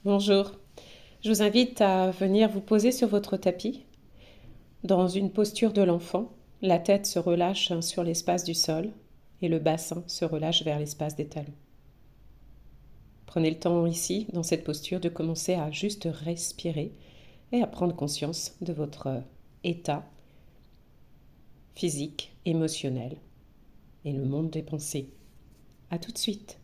Bonjour, je vous invite à venir vous poser sur votre tapis, dans une posture de l'enfant. La tête se relâche sur l'espace du sol et le bassin se relâche vers l'espace des talons. Prenez le temps ici, dans cette posture, de commencer à juste respirer et à prendre conscience de votre état physique, émotionnel et le monde des pensées. À tout de suite.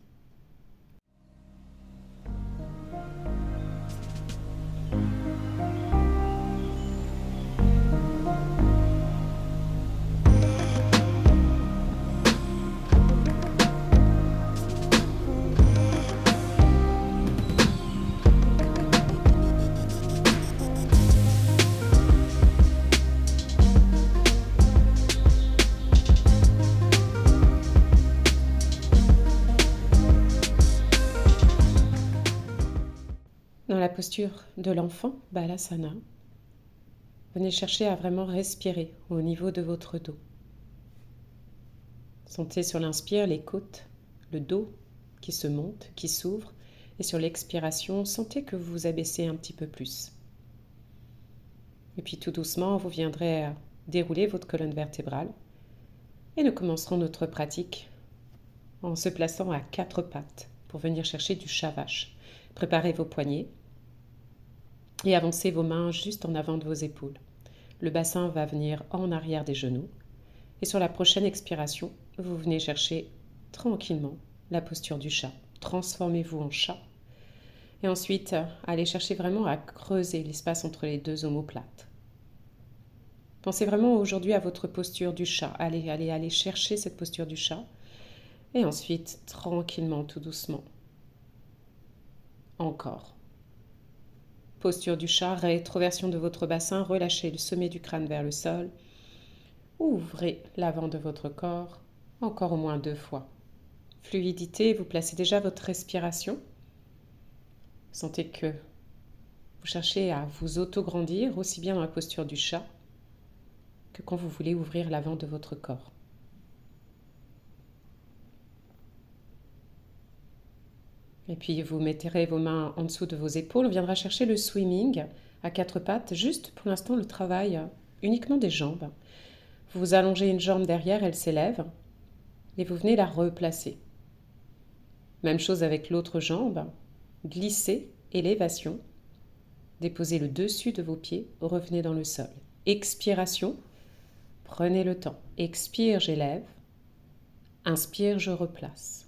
Dans la posture de l'enfant, Balasana, venez chercher à vraiment respirer au niveau de votre dos. Sentez sur l'inspire les côtes, le dos qui se monte, qui s'ouvre, et sur l'expiration, sentez que vous vous abaissez un petit peu plus. Et puis tout doucement, vous viendrez à dérouler votre colonne vertébrale et nous commencerons notre pratique en se plaçant à quatre pattes pour venir chercher du Shavash. Préparez vos poignets et avancez vos mains juste en avant de vos épaules. Le bassin va venir en arrière des genoux. Et sur la prochaine expiration, vous venez chercher tranquillement la posture du chat. Transformez-vous en chat. Et ensuite, allez chercher vraiment à creuser l'espace entre les deux omoplates. Pensez vraiment aujourd'hui à votre posture du chat. Allez chercher cette posture du chat. Et ensuite, tranquillement, tout doucement. Encore. Posture du chat, rétroversion de votre bassin, relâchez le sommet du crâne vers le sol. Ouvrez l'avant de votre corps, encore au moins 2 fois. Fluidité, vous placez déjà votre respiration. Sentez que vous cherchez à vous auto-grandir, aussi bien dans la posture du chat que quand vous voulez ouvrir l'avant de votre corps. Et puis vous mettrez vos mains en dessous de vos épaules. On viendra chercher le swimming à 4 pattes, juste pour l'instant le travail uniquement des jambes. Vous allongez une jambe derrière, elle s'élève et vous venez la replacer. Même chose avec l'autre jambe, glissez, élévation, déposez le dessus de vos pieds, revenez dans le sol. Expiration, prenez le temps. Expire, j'élève. Inspire, je replace.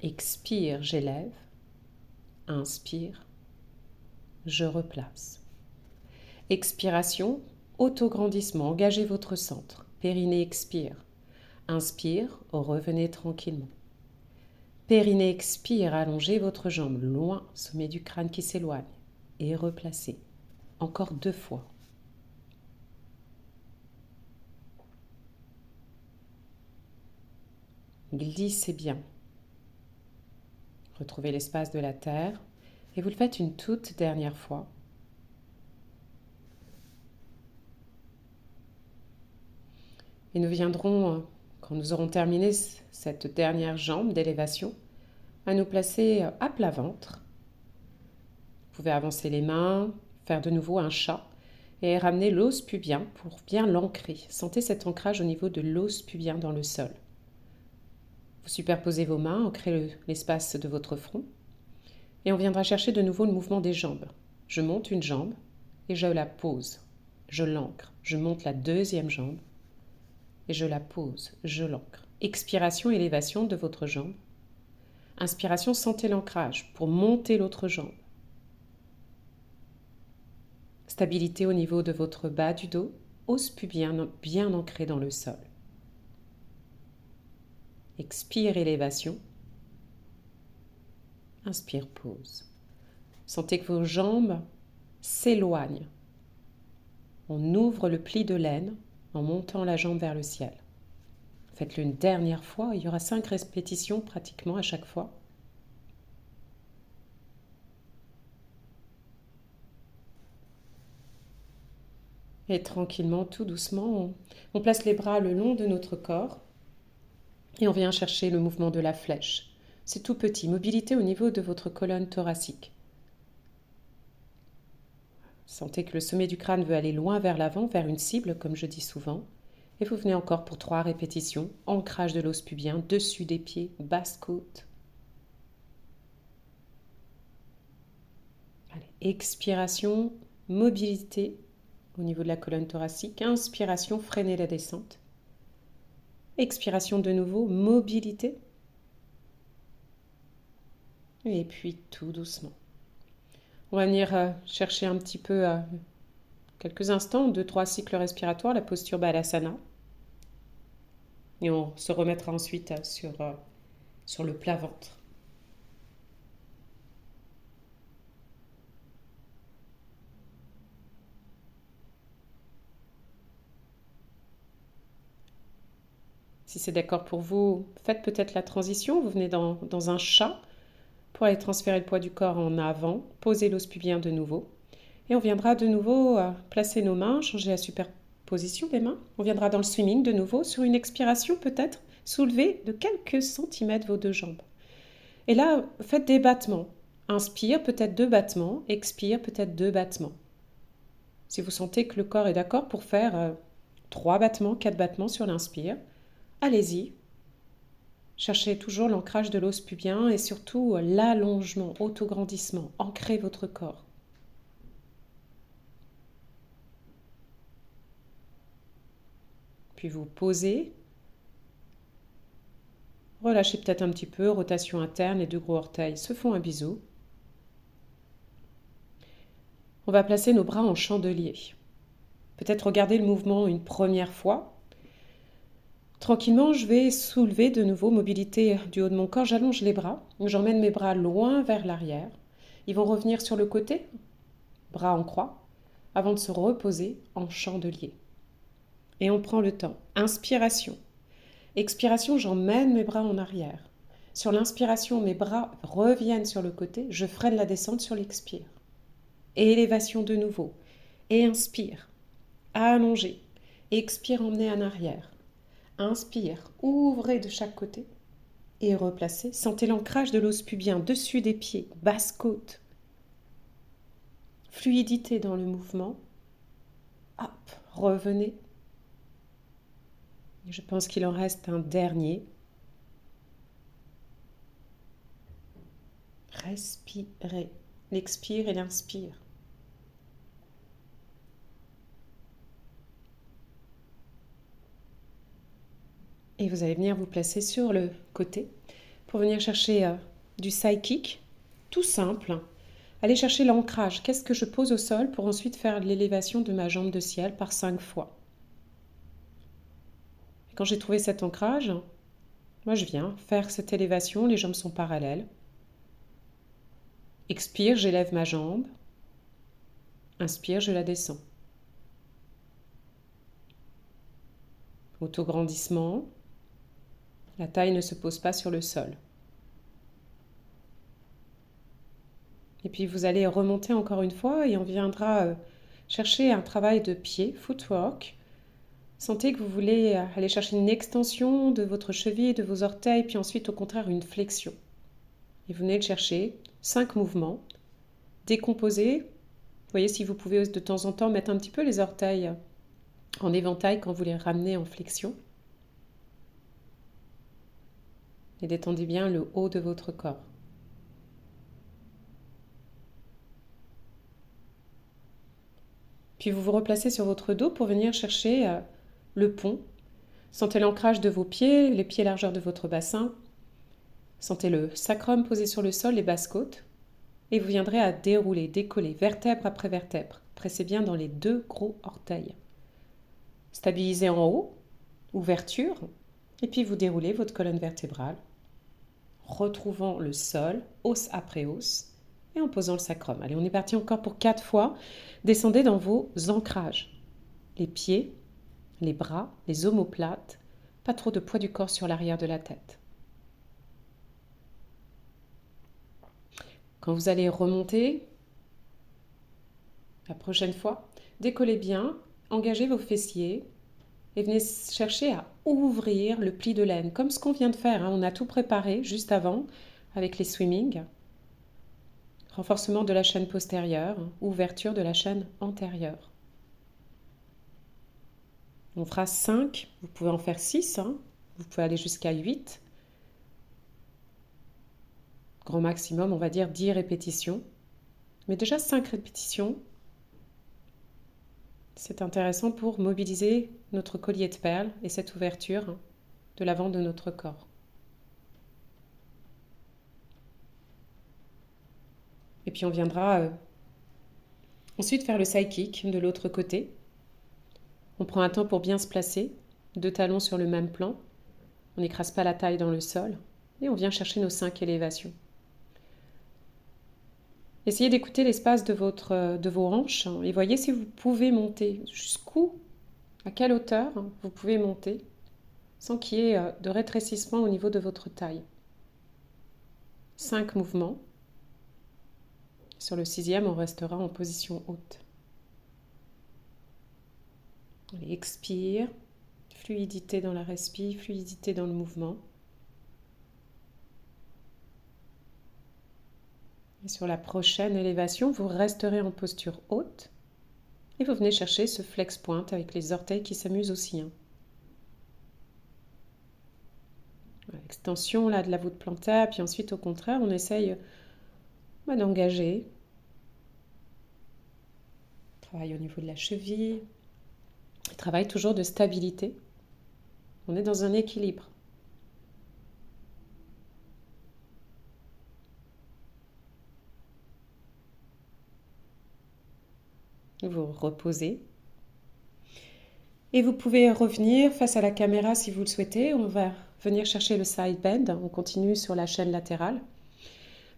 Expire, j'élève. Inspire, je replace. Expiration, autograndissement, engagez votre centre. Périnée expire. Inspire, revenez tranquillement. Périnée expire, allongez votre jambe loin, sommet du crâne qui s'éloigne. Et replacez. Encore 2 fois. Glissez bien. Retrouvez l'espace de la terre et vous le faites une toute dernière fois. Et nous viendrons, quand nous aurons terminé cette dernière jambe d'élévation, à nous placer à plat ventre. Vous pouvez avancer les mains, faire de nouveau un chat et ramener l'os pubien pour bien l'ancrer. Sentez cet ancrage au niveau de l'os pubien dans le sol. Vous superposez vos mains, ancrez l'espace de votre front et on viendra chercher de nouveau le mouvement des jambes. Je monte une jambe et je la pose. Je l'ancre. Je monte la deuxième jambe et je la pose. Je l'ancre. Expiration, élévation de votre jambe. Inspiration, sentez l'ancrage pour monter l'autre jambe. Stabilité au niveau de votre bas du dos, os pubien bien ancré dans le sol. Expire, élévation. Inspire, pause. Sentez que vos jambes s'éloignent. On ouvre le pli de l'aine en montant la jambe vers le ciel. Faites-le une dernière fois, il y aura 5 répétitions pratiquement à chaque fois. Et tranquillement, tout doucement, on place les bras le long de notre corps et on vient chercher le mouvement de la flèche. C'est tout petit. Mobilité au niveau de votre colonne thoracique. Sentez que le sommet du crâne veut aller loin vers l'avant, vers une cible, comme je dis souvent. Et vous venez encore pour 3 répétitions. Ancrage de l'os pubien, dessus des pieds, basse côte. Allez, expiration, mobilité au niveau de la colonne thoracique. Inspiration, freinez la descente. Expiration de nouveau, mobilité. Et puis tout doucement. On va venir chercher un petit peu, quelques instants, 2-3 cycles respiratoires, la posture Balasana. Et on se remettra ensuite sur le plat ventre. Si c'est d'accord pour vous, faites peut-être la transition. Vous venez dans un chat pour aller transférer le poids du corps en avant. Posez l'os pubien de nouveau. Et on viendra de nouveau placer nos mains, changer la superposition des mains. On viendra dans le swimming de nouveau. Sur une expiration peut-être, soulevez de quelques centimètres vos 2 jambes. Et là, faites des battements. Inspire, peut-être 2 battements. Expire, peut-être 2 battements. Si vous sentez que le corps est d'accord pour faire 3 battements, 4 battements sur l'inspire, allez-y. Cherchez toujours l'ancrage de l'os pubien et surtout l'allongement, autograndissement. Ancrez votre corps. Puis vous posez. Relâchez peut-être un petit peu, rotation interne, les 2 gros orteils se font un bisou. On va placer nos bras en chandelier. Peut-être regarder le mouvement une première fois. Tranquillement, je vais soulever de nouveau, mobilité du haut de mon corps. J'allonge les bras. J'emmène mes bras loin vers l'arrière. Ils vont revenir sur le côté, bras en croix, avant de se reposer en chandelier. Et on prend le temps. Inspiration. Expiration, j'emmène mes bras en arrière. Sur l'inspiration, mes bras reviennent sur le côté. Je freine la descente sur l'expire. Élévation de nouveau. Et inspire. Allongez. Expire, emmenez en arrière. Inspire, ouvrez de chaque côté. Et replacez. Sentez l'ancrage de l'os pubien dessus des pieds, basse côte. Fluidité dans le mouvement. Hop, revenez. Je pense qu'il en reste un dernier. Respirez. L'expire et l'inspire. Et vous allez venir vous placer sur le côté pour venir chercher du side kick, tout simple. Allez chercher l'ancrage. Qu'est-ce que je pose au sol pour ensuite faire l'élévation de ma jambe de ciel par 5 fois. Et quand j'ai trouvé cet ancrage, moi je viens faire cette élévation, les jambes sont parallèles. Expire, j'élève ma jambe. Inspire, je la descends. Autograndissement. La taille ne se pose pas sur le sol. Et puis vous allez remonter encore une fois et on viendra chercher un travail de pied, footwork. Sentez que vous voulez aller chercher une extension de votre cheville, de vos orteils, puis ensuite au contraire une flexion. Et vous venez de chercher 5 mouvements. Décomposer. Vous voyez si vous pouvez de temps en temps mettre un petit peu les orteils en éventail quand vous les ramenez en flexion. Et détendez bien le haut de votre corps. Puis vous vous replacez sur votre dos pour venir chercher le pont. Sentez l'ancrage de vos pieds, les pieds largeur de votre bassin. Sentez le sacrum posé sur le sol, les basses côtes. Et vous viendrez à dérouler, décoller, vertèbre après vertèbre. Pressez bien dans les 2 gros orteils. Stabilisez en haut, ouverture. Et puis vous déroulez votre colonne vertébrale, retrouvant le sol, os après os, et en posant le sacrum. Allez, on est parti encore pour 4 fois. Descendez dans vos ancrages. Les pieds, les bras, les omoplates, pas trop de poids du corps sur l'arrière de la tête. Quand vous allez remonter, la prochaine fois, décollez bien, engagez vos fessiers et venez chercher à ouvrir le pli de laine, comme ce qu'on vient de faire. On a tout préparé juste avant. avec les swimming. Renforcement de la chaîne postérieure, ouverture de la chaîne antérieure. On fera 5, vous pouvez en faire 6, vous pouvez aller jusqu'à 8. Grand maximum, on va dire 10 répétitions. Mais déjà 5 répétitions, c'est intéressant pour mobiliser notre collier de perles et cette ouverture de l'avant de notre corps. Et puis on viendra ensuite faire le side kick de l'autre côté. On prend un temps pour bien se placer, 2 talons sur le même plan. On n'écrase pas la taille dans le sol et on vient chercher nos 5 élévations. Essayez d'écouter l'espace de vos hanches et voyez si vous pouvez monter jusqu'où, à quelle hauteur vous pouvez monter sans qu'il y ait de rétrécissement au niveau de votre taille. 5 mouvements. Sur le 6e, on restera en position haute. Allez, expire, fluidité dans la respiration, fluidité dans le mouvement. Et sur la prochaine élévation, vous resterez en posture haute et vous venez chercher ce flex point avec les orteils qui s'amusent aussi. Extension là de la voûte plantaire, puis ensuite au contraire, on essaye d'engager. Travail au niveau de la cheville. Travail toujours de stabilité. On est dans un équilibre. Vous reposez. Et vous pouvez revenir face à la caméra si vous le souhaitez. On va venir chercher le side bend. On continue sur la chaîne latérale.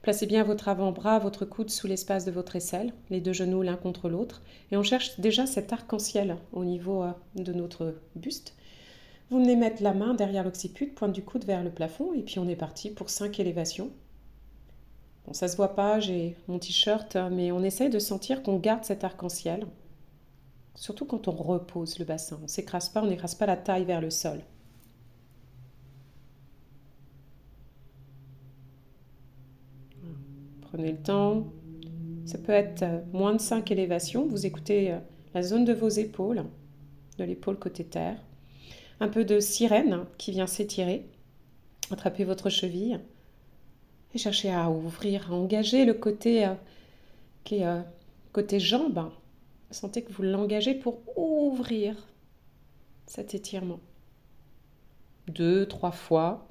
Placez bien votre avant-bras, votre coude sous l'espace de votre aisselle, les 2 genoux l'un contre l'autre. Et on cherche déjà cet arc-en-ciel au niveau de notre buste. Vous venez mettre la main derrière l'occiput, pointe du coude vers le plafond. Et puis on est parti pour 5 élévations. Bon, ça ne se voit pas, j'ai mon t-shirt, mais on essaye de sentir qu'on garde cet arc-en-ciel. Surtout quand on repose le bassin. On ne s'écrase pas, on n'écrase pas la taille vers le sol. Prenez le temps. Ça peut être moins de 5 élévations. Vous écoutez la zone de vos épaules, de l'épaule côté terre. Un peu de sirène qui vient s'étirer. Attrapez votre cheville et cherchez à ouvrir, à engager le côté qui est côté jambes. Sentez que vous l'engagez pour ouvrir cet étirement. 2, 3 fois.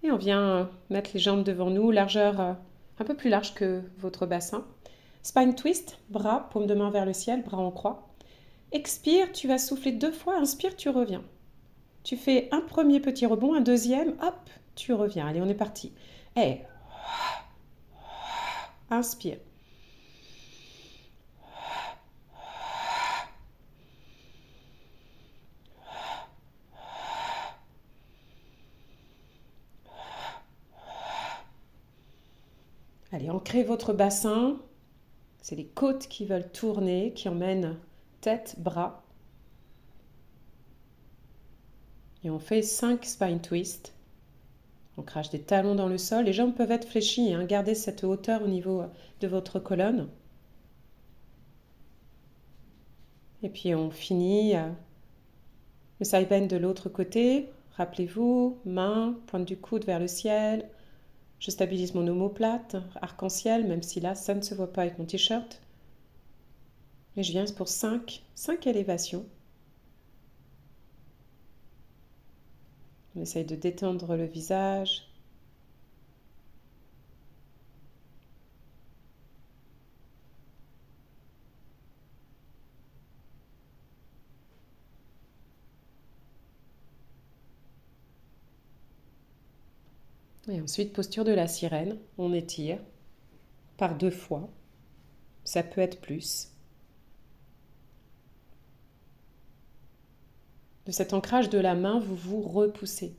Et on vient mettre les jambes devant nous, largeur un peu plus large que votre bassin. Spine twist, bras, paume de main vers le ciel, bras en croix. Expire, tu vas souffler 2 fois, inspire, tu reviens. Tu fais un premier petit rebond, un deuxième, hop, tu reviens. Allez, on est parti. Et inspire. Allez, ancrez votre bassin. C'est les côtes qui veulent tourner, qui emmènent tête, bras. Et on fait 5 spine twists. Ancrage des talons dans le sol. Les jambes peuvent être fléchies. Gardez cette hauteur au niveau de votre colonne. Et puis on finit le side bend de l'autre côté. Rappelez-vous, main, pointe du coude vers le ciel. Je stabilise mon omoplate, arc-en-ciel, même si là, ça ne se voit pas avec mon t-shirt. Et je viens pour 5 élévations. On essaye de détendre le visage. Et ensuite, posture de la sirène. On étire par 2 fois. Ça peut être plus. De cet ancrage de la main, vous vous repoussez.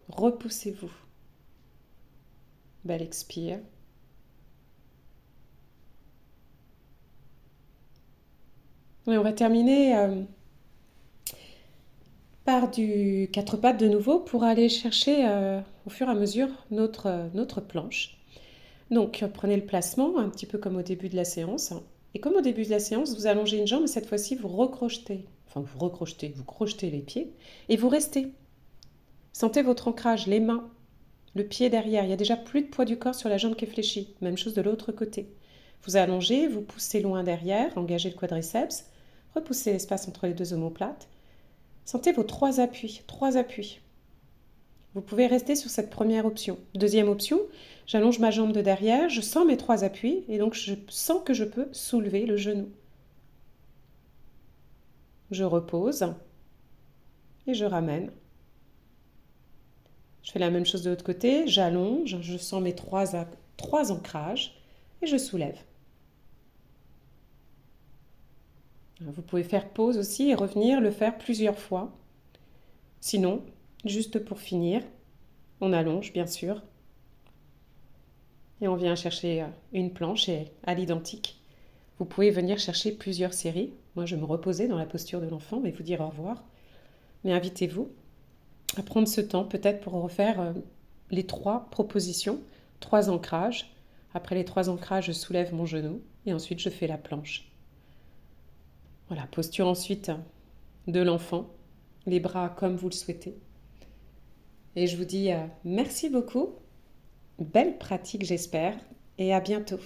Repoussez-vous. Belle expire. Et on va terminer part du quatre pattes de nouveau pour aller chercher au fur et à mesure notre planche. Donc prenez le placement, un petit peu comme au début de la séance. Et comme au début de la séance, vous allongez une jambe, mais cette fois-ci vous recrochetez. Enfin vous crochetez les pieds et vous restez. Sentez votre ancrage, les mains, le pied derrière. Il n'y a déjà plus de poids du corps sur la jambe qui est fléchie. Même chose de l'autre côté. Vous allongez, vous poussez loin derrière, engagez le quadriceps, repoussez l'espace entre les deux omoplates. Sentez vos trois appuis, Vous pouvez rester sur cette première option. Deuxième option, j'allonge ma jambe de derrière, je sens mes trois appuis et donc je sens que je peux soulever le genou. Je repose et je ramène. Je fais la même chose de l'autre côté, j'allonge, je sens mes trois ancrages et je soulève. Vous pouvez faire pause aussi et revenir le faire plusieurs fois. Sinon, juste pour finir, on allonge bien sûr. Et on vient chercher une planche et à l'identique. Vous pouvez venir chercher plusieurs séries. Moi, je me reposais dans la posture de l'enfant, mais vous dire au revoir. Mais invitez-vous à prendre ce temps peut-être pour refaire les trois propositions, trois ancrages. Après les trois ancrages, je soulève mon genou et ensuite je fais la planche. Voilà, posture ensuite de l'enfant, les bras comme vous le souhaitez. Et je vous dis merci beaucoup, belle pratique j'espère, et à bientôt.